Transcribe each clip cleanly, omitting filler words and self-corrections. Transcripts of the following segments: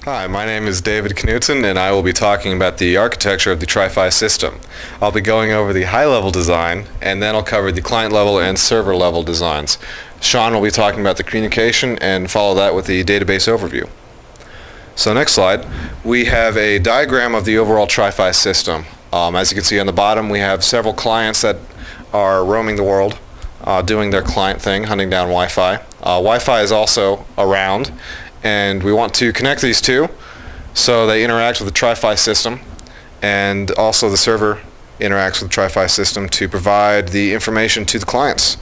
Hi, my name is David Knutzen, and I will be talking about the architecture of the triPhi system. I'll be going over the high-level design, and then I'll cover the client-level and server-level designs. Sean will be talking about the communication, and follow that with the database overview. So next slide, we have a diagram of the overall triPhi system. As you can see on the bottom, we have several clients that are roaming the world, doing their client thing, hunting down Wi-Fi. Wi-Fi is also around, and we want to connect these two so they interact with the triPhi system, and also the server interacts with the triPhi system to provide the information to the clients.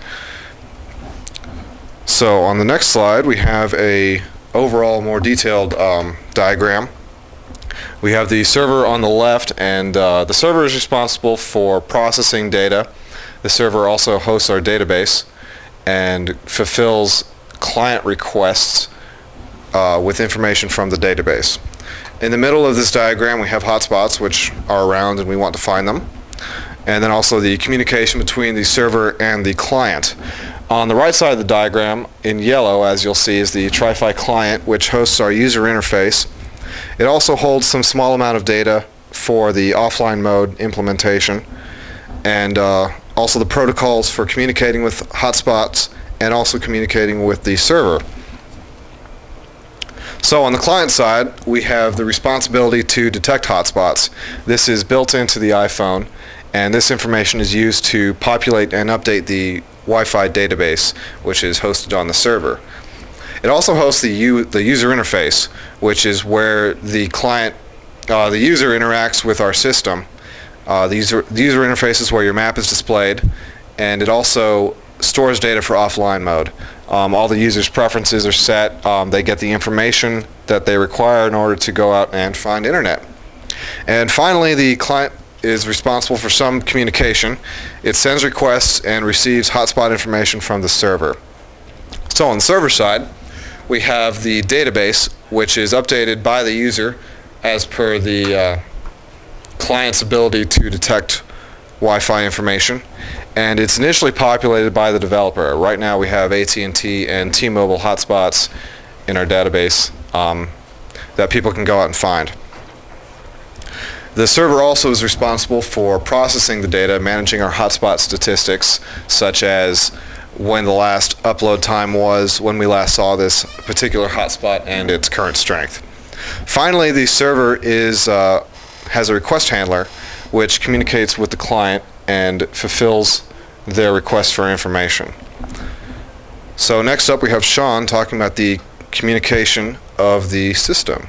So on the next slide, we have a overall more detailed diagram. We have the server on the left, and the server is responsible for processing data. The server also hosts our database and fulfills client requests with information from the database. In the middle of this diagram, we have hotspots, which are around and we want to find them, and then also the communication between the server and the client. On the right side of the diagram, in yellow, as you'll see, is the triPhi client, which hosts our user interface. It also holds some small amount of data for the offline mode implementation, and also the protocols for communicating with hotspots and also communicating with the server. So on the client side, we have the responsibility to detect hotspots. This is built into the iPhone, and this information is used to populate and update the Wi-Fi database, which is hosted on the server. It also hosts the user interface, which is where the user interacts with our system. The user interface is where your map is displayed, and it also stores data for offline mode. All the users' preferences are set. They get the information that they require in order to go out and find internet. And finally, the client is responsible for some communication. It sends requests and receives hotspot information from the server. So on the server side, we have the database, which is updated by the user as per the client's ability to detect Wi-Fi information, and it's initially populated by the developer. Right now we have AT&T and T-Mobile hotspots in our database that people can go out and find. The server also is responsible for processing the data, managing our hotspot statistics, such as when the last upload time was, when we last saw this particular hotspot, and its current strength. Finally, the server has a request handler which communicates with the client and fulfills their request for information. So next up we have Sean talking about the communication of the system.